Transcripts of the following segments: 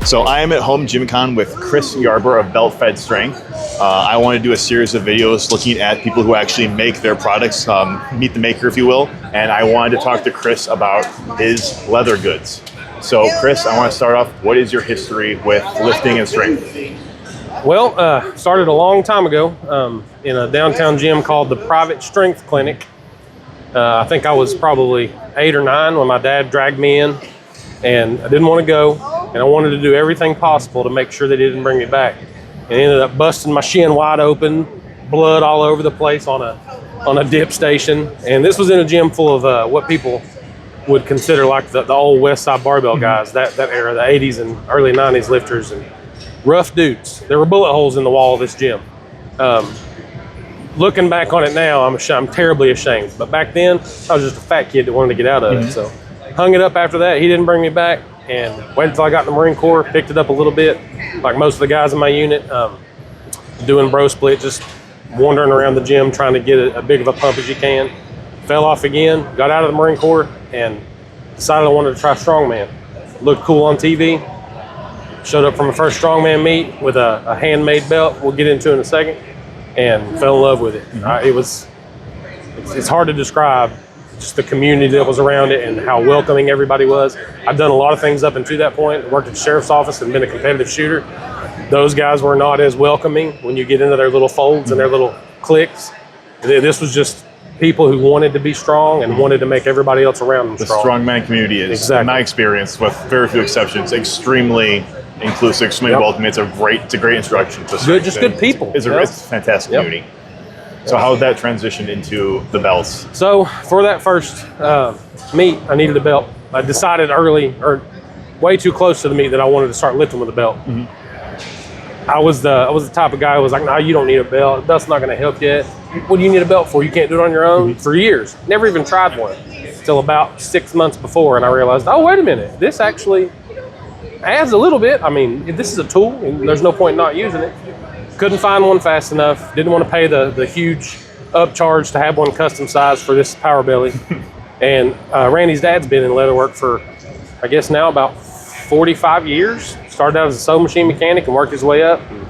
So I am at Home Gym Con with Chris Yarbor of Belt Fed Strength. I want to do a series of videos looking at people who actually make their products, meet the maker, if you will. And I wanted to talk to Chris about his leather goods. So Chris, I want to start off, what is your history with lifting and strength? Well, started a long time ago in a downtown gym called the Private Strength Clinic. I think I was probably 8 or 9 when my dad dragged me in, and I didn't want to go, and I wanted to do everything possible to make sure they didn't bring me back. And ended up busting my shin wide open, blood all over the place on a dip station. And this was in a gym full of what people would consider like the old Westside Barbell guys, that era, the 80s and early 90s lifters, and rough dudes. There were bullet holes in the wall of this gym. Looking back on it now, I'm terribly ashamed. But back then, I was just a fat kid that wanted to get out of it. So hung it up after that. He didn't bring me back, and waited until I got in the Marine Corps, picked it up a little bit, like most of the guys in my unit, doing bro split, just wandering around the gym trying to get a big of a pump as you can. Fell off again, got out of the Marine Corps, and decided I wanted to try Strongman. Looked cool on TV. Showed up from my first Strongman meet with a handmade belt we'll get into in a second, and fell in love with it. It's hard to describe just the community that was around it and how welcoming everybody was. I've done a lot of things up until that point. Worked at the sheriff's office and been a competitive shooter. Those guys were not as welcoming when you get into their little folds and their little cliques. This was just people who wanted to be strong and wanted to make everybody else around them strong. The strongman community is, in my experience, with very few exceptions, extremely inclusive, extremely welcoming. It's a great introduction to strength. Just good people. It's a fantastic community. So how did that transition into the belts? So for that first meet, I needed a belt. I decided early, or way too close to the meet, that I wanted to start lifting with a belt. I was the type of guy who was like, no, you don't need a belt. The belt's not going to help you. What do you need a belt for? You can't do it on your own. For years, never even tried one until about 6 months before, and I realized, oh, wait a minute, this actually adds a little bit. I mean, this is a tool, and there's no point not using it. Couldn't find one fast enough. Didn't want to pay the huge upcharge to have one custom sized for this power belly. And Randy's dad's been in leatherwork for, I guess now about 45 years. Started out as a sewing machine mechanic and worked his way up. And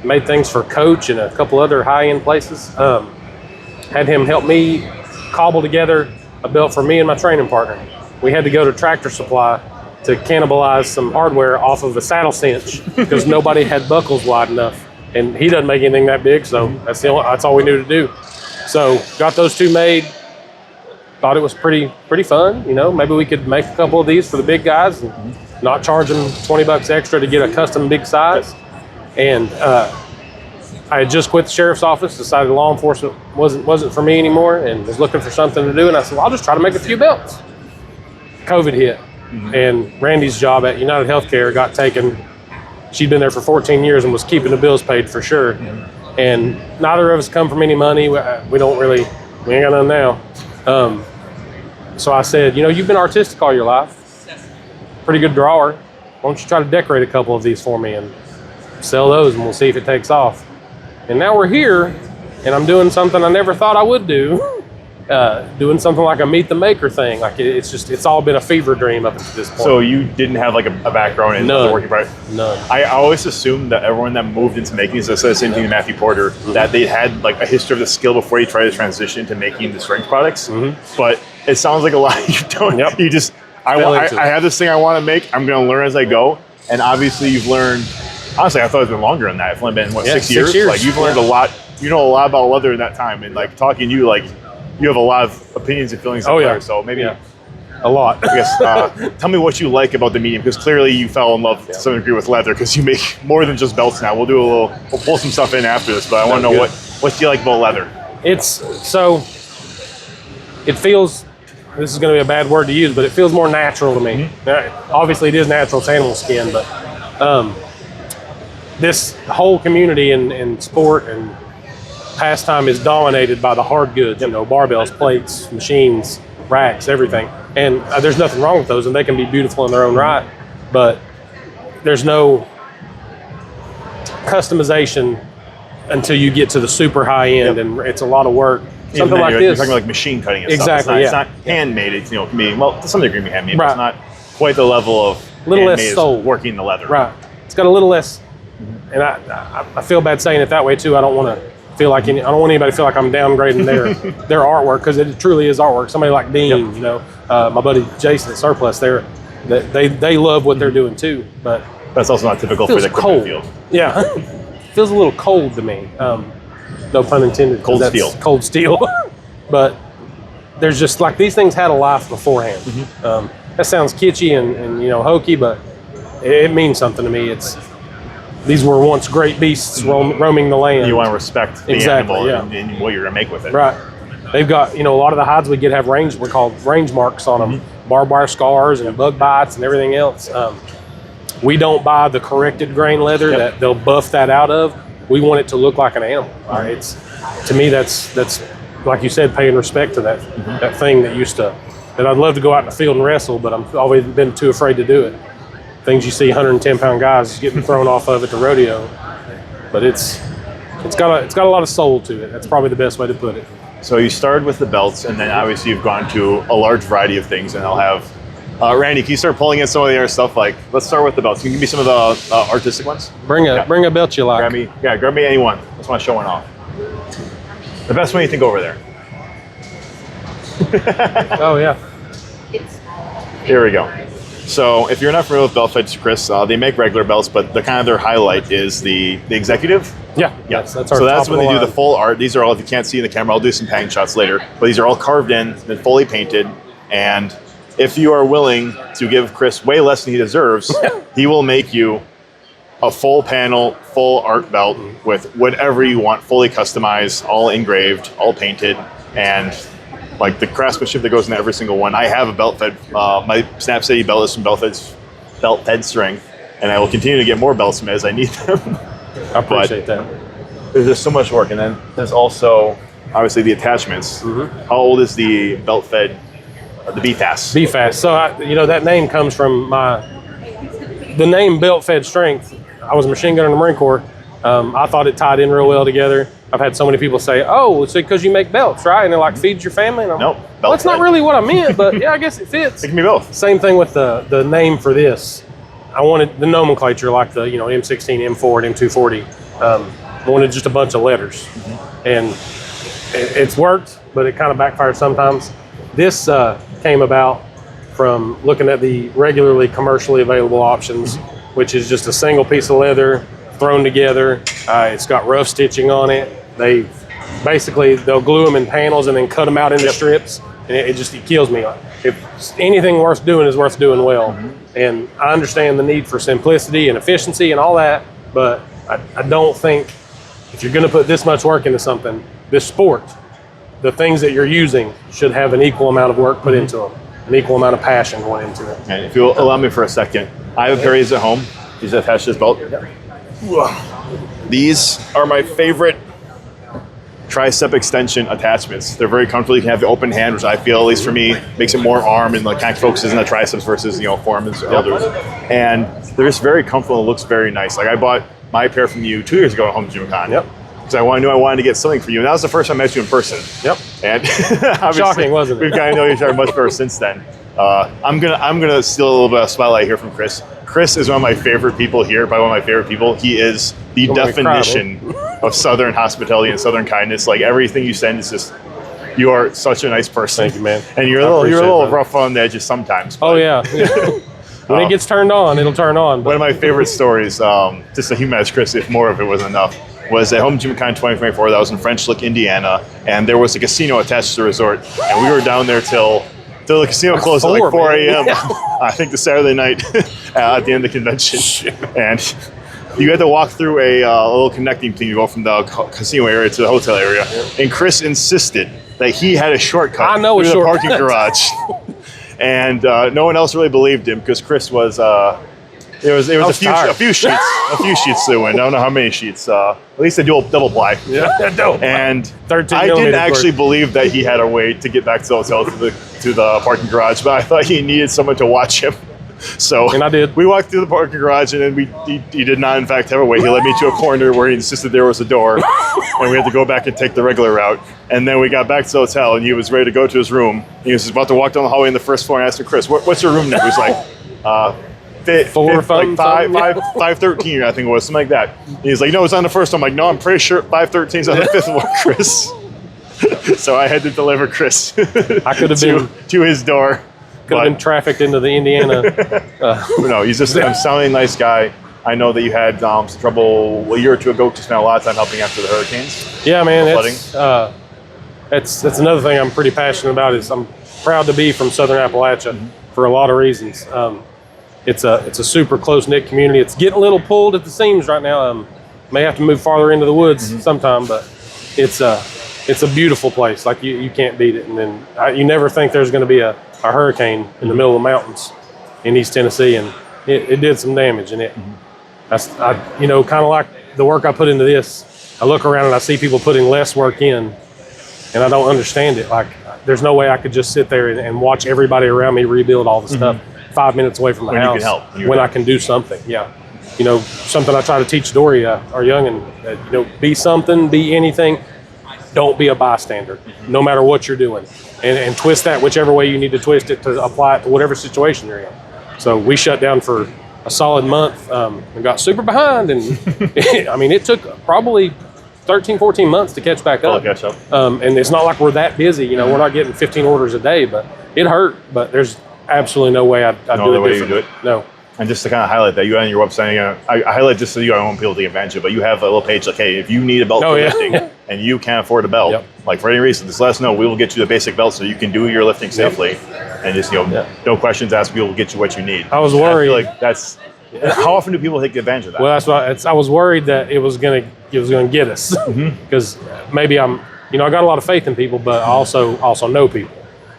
made things for Coach and a couple other high-end places. Had him help me cobble together a belt for me and my training partner. We had to go to Tractor Supply to cannibalize some hardware off of a saddle cinch because nobody had buckles wide enough. And he doesn't make anything that big, so that's all we knew to do. So got those two made. Thought it was pretty fun. You know, maybe we could make a couple of these for the big guys and not charge them $20 extra to get a custom big size. And I had just quit the sheriff's office, decided law enforcement wasn't for me anymore, and was looking for something to do. And I said, well, I'll just try to make a few belts. COVID hit, and Randy's job at United Healthcare got taken. She'd been there for 14 years and was keeping the bills paid for sure. And neither of us come from any money. We ain't got none now. So I said, you know, you've been artistic all your life. Pretty good drawer. Why don't you try to decorate a couple of these for me and sell those, and we'll see if it takes off. And now we're here, and I'm doing something I never thought I would do. Doing something like a meet the maker thing. Like it's all been a fever dream up until this point. So you didn't have like a background in the working part? None. I always assumed that everyone that moved into making, so I said the same thing to Matthew Porter, that they had like a history of the skill before you try to transition into making the strength products. But it sounds like a lot you don't. You just, I have this thing I want to make, I'm going to learn as I go. And obviously you've learned, honestly, I thought it's been longer than that. It's only been, 6 years? Like you've learned a lot, you know a lot about leather in that time. And like talking to you, like, you have a lot of opinions and feelings about leather, so maybe a lot. I guess, tell me what you like about the medium, because clearly you fell in love to some degree with leather, because you make more than just belts now. We'll pull some stuff in after this, but I want to know what do you like about leather? It feels, this is going to be a bad word to use, but it feels more natural to me. Obviously it is natural, it's animal skin, but this whole community in sport and pastime is dominated by the hard goods, you know, barbells, plates, machines, racks, everything. And there's nothing wrong with those, and they can be beautiful in their own right, but there's no customization until you get to the super high end, and it's a lot of work. Something like this. You're talking like machine cutting and stuff. It's not handmade. It's, you know, well, to some degree it can be handmade, but it's not quite the level of little less handmade as soul. working the leather. Right. It's got a little less, and I feel bad saying it that way too. I don't want to feel like I don't want anybody to feel like I'm downgrading their artwork, because it truly is artwork. Somebody like Dean, you know, my buddy Jason at Surplus, they love what they're doing too. But that's also not typical for the equipment field. Yeah, feels a little cold to me. No pun intended. Cold steel. Cold steel. But there's just like these things had a life beforehand. That sounds kitschy and you know hokey, but it means something to me. These were once great beasts roaming the land. You want to respect the animal and what you're going to make with it. Right. They've got, you know, a lot of the hides we get have we're called range marks on them, barbed wire scars and bug bites and everything else. We don't buy the corrected grain leather that they'll buff that out of. We want it to look like an animal. To me, that's like you said, paying respect to that thing that I'd love to go out in the field and wrestle, but I've always been too afraid to do it. Things you see 110-pound guys getting thrown off of at the rodeo, but it's got a lot of soul to it. That's probably the best way to put it. So you started with the belts, and then obviously you've gone to a large variety of things, and I'll have Randy, can you start pulling in some of the other stuff? Like, let's start with the belts. Can you give me some of the artistic ones? Bring a belt you like. Grab me any one. I just want to show one off. The best one you think over there. Oh yeah. Here we go. So if you're not familiar with belt feds, Chris, they make regular belts, but their highlight is the executive. Yeah. That's our so that's when they do the full art. These are all, if you can't see in the camera, I'll do some panning shots later, but these are all carved in, then fully painted. And if you are willing to give Chris way less than he deserves, he will make you a full panel, full art belt with whatever you want, fully customized, all engraved, all painted, and like the craftsmanship that goes into every single one. I have a belt fed, my Snap City belt is from belt fed strength, and I will continue to get more belts from it as I need them. I appreciate that. There's just so much work, and then there's also obviously the attachments. How old is the belt fed, the BFAS? BFAS. So that name comes from the name belt fed strength. I was a machine gunner in the Marine Corps. I thought it tied in real well together. I've had so many people say, "Oh, it's because you make belts, right?" And they're like, "Feeds your family." And nope. Well, that's not really what I meant, but yeah, I guess it fits. It can be both. Same thing with the name for this. I wanted the nomenclature like the M16, M4, and M240. I wanted just a bunch of letters, and it's worked, but it kind of backfired sometimes. This came about from looking at the regularly commercially available options, which is just a single piece of leather thrown together. It's got rough stitching on it. They'll glue them in panels and then cut them out into strips, and it kills me. If anything worth doing is worth doing well, and I understand the need for simplicity and efficiency and all that, but I don't think if you're going to put this much work into something, this sport, the things that you're using should have an equal amount of work put into them, an equal amount of passion going into it. And if you'll allow me for a second, I have a pair of these at home. These are attached to this belt. These are my favorite tricep extension attachments. They're very comfortable. You can have the open hand, which I feel, at least for me, makes it more arm and like kind of focuses on the triceps versus forearms or elders. And they're just very comfortable and looks very nice. Like I bought my pair from you 2 years ago at Home Gym Con. Because I knew I wanted to get something for you, and that was the first time I met you in person. And shocking, wasn't it? We've gotten to know each other much better since then. I'm gonna steal a little bit of spotlight here from Chris. Chris is one of my favorite people here. By one of my favorite people, he is the definition of Southern hospitality and Southern kindness. Like everything you send is just, you are such a nice person. Thank you, man. And you're a little rough on the edges sometimes. Oh yeah. When it gets turned on, it'll turn on. But. One of my favorite stories, just to humanize Chris, if more of it wasn't enough, was at Home Gym Con 2024. That was in French Lick, Indiana, and there was a casino attached to the resort, and we were down there till the casino closed at like 4 a.m. I think the Saturday night at the end of the convention, and you had to walk through a little connecting thing to go from the casino area to the hotel area, and Chris insisted that he had a shortcut through the parking garage, and no one else really believed him because Chris was. There was a few sheets that went. I don't know how many sheets. At least a double ply. And I didn't actually believe that he had a way to get back to the hotel to the parking garage, but I thought he needed someone to watch him. So and I did. We walked through the parking garage, and then he did not, in fact, have a way. He led me to a corner where he insisted there was a door, and we had to go back and take the regular route. And then we got back to the hotel, and he was ready to go to his room. He was about to walk down the hallway in the first floor, and I asked him, Chris, what's your room number? He was like, fit 513, I think it was, something like that. He's like, no, it's on the first one. I'm like, no, I'm pretty sure 513 is on the fifth one, Chris. So I had to deliver Chris I could have been to his door. Could have been trafficked into the Indiana. No, he's just a sounding nice guy. I know that you had some trouble a year or two ago to spend a lot of time helping after the hurricanes. Yeah, man, that's another thing I'm pretty passionate about. Is I'm proud to be from Southern Appalachia for a lot of reasons. It's a super close knit community. It's getting a little pulled at the seams right now. May have to move farther into the woods sometime, but it's a beautiful place. Like you can't beat it. And then you never think there's going to be a hurricane in the middle of the mountains in East Tennessee, and it did some damage. And kind of like the work I put into this. I look around and I see people putting less work in, and I don't understand it. Like, there's no way I could just sit there and watch everybody around me rebuild all the stuff 5 minutes away from the house you can help when I can do something. Yeah. Something I try to teach Dory, our youngin', be something, be anything. Don't be a bystander, no matter what you're doing. And twist that whichever way you need to twist it to apply it to whatever situation you're in. So we shut down for a solid month and got super behind. And it took probably 13, 14 months to catch back up. And it's not like we're that busy. We're not getting 15 orders a day, but it hurt. But there's absolutely no way I'd do it way you do it. No. And just to kind of highlight that, you on your website, I highlight just so you don't want people to take advantage of it, but you have a little page like, hey, if you need a belt for lifting and you can't afford a belt, like for any reason, just let us know. We will get you the basic belt so you can do your lifting safely. And just, no questions asked, we will get you what you need. I was worried. I feel like that's, how often do people take advantage of that? Well, that's why I was worried that it was gonna get us, because maybe I got a lot of faith in people, but I also know people,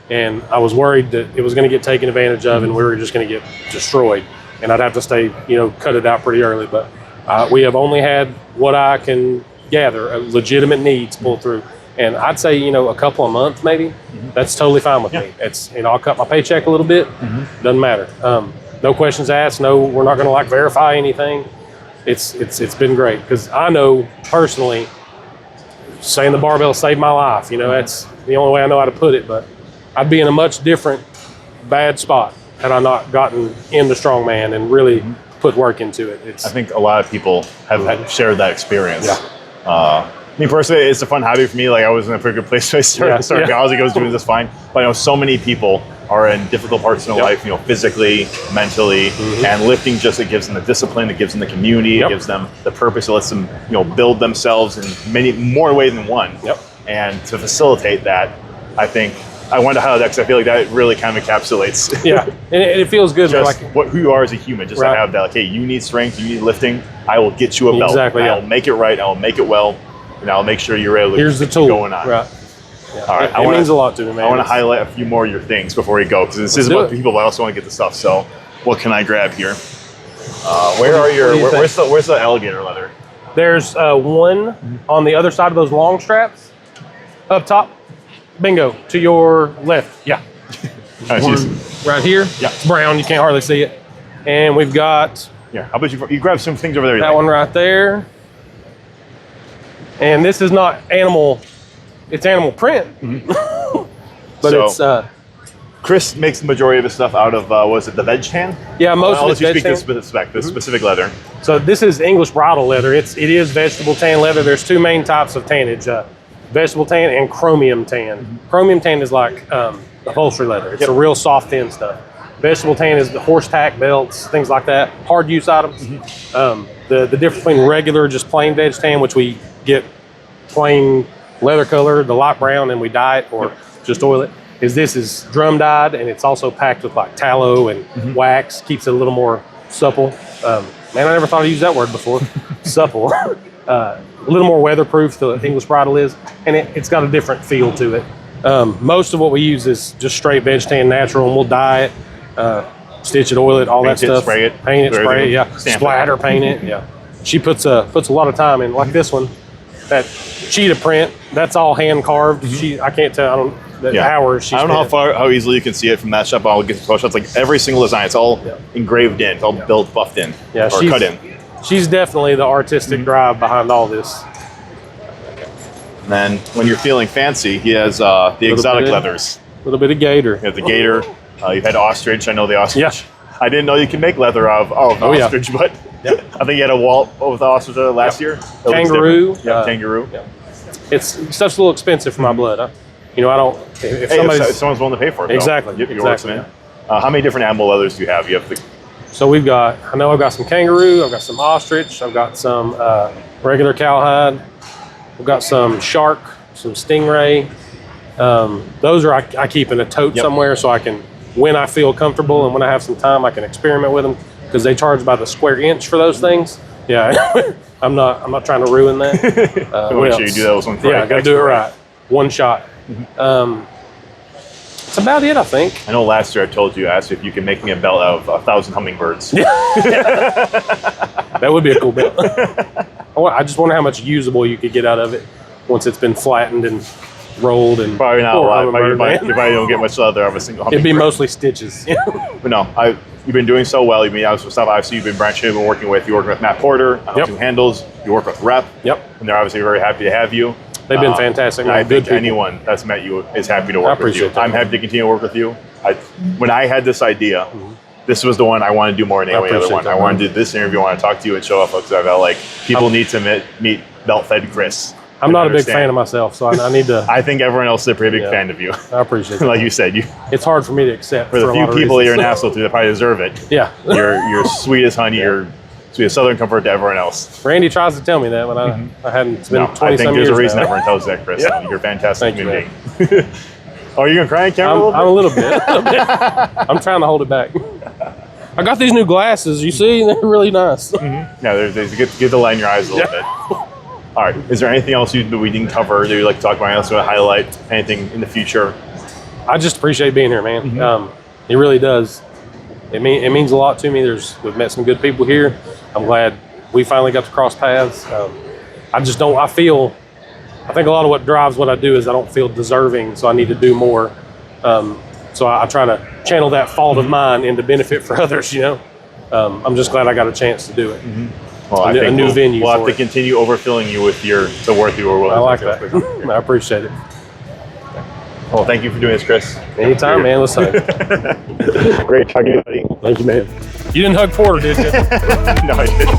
and I was worried that it was going to get taken advantage of, and we were just going to get destroyed, and I'd have to stay, cut it out pretty early. But we have only had what I can gather legitimate needs pulled through, and I'd say a couple of months maybe. That's totally fine with me. It's I'll cut my paycheck a little bit, doesn't matter. No questions asked. No, we're not going to verify anything. It's been great, because I know personally, saying the barbell saved my life. That's the only way I know how to put it. But I'd be in a much different bad spot had I not gotten into Strongman and really put work into it. I think a lot of people have shared that experience. Me personally, it's a fun hobby for me. Like, I was in a pretty good place to start college. I was doing this fine. But I know so many people are in difficult parts in their life, physically, mentally, and lifting it gives them the discipline, it gives them the community, it gives them the purpose, it lets them, build themselves in many more ways than one. And to facilitate that, I think I wanted to highlight that because I feel like that really kind of encapsulates. And it feels good. Just who you are as a human, just to have that, hey, you need strength, you need lifting, I will get you a belt. I'll make it right, I'll make it well, and I'll make sure you're able to Here's the tool. Going on. All right, it means a lot to me, man. I want to highlight a few more of your things before we go, because this is about people that also want to get the stuff. So, what can I grab here? Where's the alligator leather? There's one on the other side of those long straps, up top. Bingo, to your left. Yeah. Right here. Yeah. It's brown. You can't hardly see it. And we've got. Yeah. How about you grab some things over there? That one right there. And this is not animal. It's animal print, but it's Chris makes the majority of his stuff out of the Veg-Tan? Yeah, most I'll of it's let you speak to the specific leather. So this is English Bridle leather. It is vegetable tan leather. There's two main types of tannage: vegetable tan and chromium tan. Chromium tan is like upholstery leather. It's a real soft, thin stuff. Vegetable tan is the horse tack belts, things like that, hard use items. The difference between regular, just plain veg tan, which we get plain leather color, the light brown, and we dye it or just oil it, is this is drum dyed, and it's also packed with tallow and wax, keeps it a little more supple. Man, I never thought I'd use that word before. Supple. A little more weatherproof, the English Bridle is, and it's got a different feel to it. Most of what we use is just straight Veg-Tan natural, and we'll dye it, stitch it, oil it, all that stuff. Spray it. Paint it, spray it, splatter, paint it, She puts a lot of time in, like this one. That cheetah print, that's all hand carved. I can't tell. Hours. I don't know how easily you can see it from that shop. I'll get the pro shots. Like every single design, it's all engraved in, it's all built, buffed in, or cut in. She's definitely the artistic drive behind all this. And then when you're feeling fancy, he has the exotic leathers. A little bit of Gator. You have the Gator. You've had Ostrich. I know the Ostrich. I didn't know you could make leather of ostrich, but I think you had a walt with ostrich last year. Kangaroo. Kangaroo. It's stuff's a little expensive for my blood. I don't. If someone's willing to pay for it, exactly. How many different animal leathers do you have? You have the. So I've got some kangaroo. I've got some ostrich. I've got some regular cowhide. We've got some shark, some stingray. Those are I keep in a tote somewhere so I can, when I feel comfortable and when I have some time, I can experiment with them because they charge by the square inch for those things. Yeah, I'm not trying to ruin that. Make sure you do those ones right. Yeah, I got to do it right. One shot. That's about it, I think. I know last year I asked you if you can make me a belt out of 1,000 hummingbirds. That would be a cool belt. I just wonder how much usable you could get out of it once it's been flattened and rolled. And probably not a lot. You probably don't get much leather out of a single hummingbird. It'd be mostly stitches. But no, you've been doing so well. You've been obviously you've been branching. You've been working with Matt Porter, Two Handles. You work with Rep. Yep. And they're obviously very happy to have you. They've been fantastic. I think anyone that's met you is happy to work with you. I'm happy to continue to work with you. When I had this idea, this was the one I want to do more than any other one. I want to do this interview. I want to talk to you and show off because I felt like people need to meet belt-fed Chris. I'm not a big fan of myself, so I need to. I think everyone else is a pretty big fan of you. I appreciate it. Like you said, it's hard for me to accept. For the few people you're an asshole to, that probably deserve it. Yeah. You're sweet as honey. You're sweet as Southern comfort to everyone else. Randy tries to tell me that when I hadn't. It's been 20 I think there's a reason everyone tells that, Chris. Yeah. You're a fantastic Thank human being. Are you gonna cry on camera? I'm a little bit. I'm trying to hold it back. I got these new glasses. You see, they're really nice. Yeah, there's get the light in your eyes a little bit. All right. Is there anything else we didn't cover that you'd like to talk about? Else to highlight anything in the future? I just appreciate being here, man. It really does. It means a lot to me. We've met some good people here. I'm glad we finally got to cross paths. I think a lot of what drives what I do is I don't feel deserving, so I need to do more. So I try to channel that fault of mine into benefit for others. I'm just glad I got a chance to do it. Well, I think a new venue. We'll have to continue overfilling you with the worth you are willing. I like that. I appreciate it. Well, thank you for doing this, Chris. Anytime, man. Let's hug. Great talking to you, buddy. Thank you, man. You didn't hug Porter, did you? No, I didn't.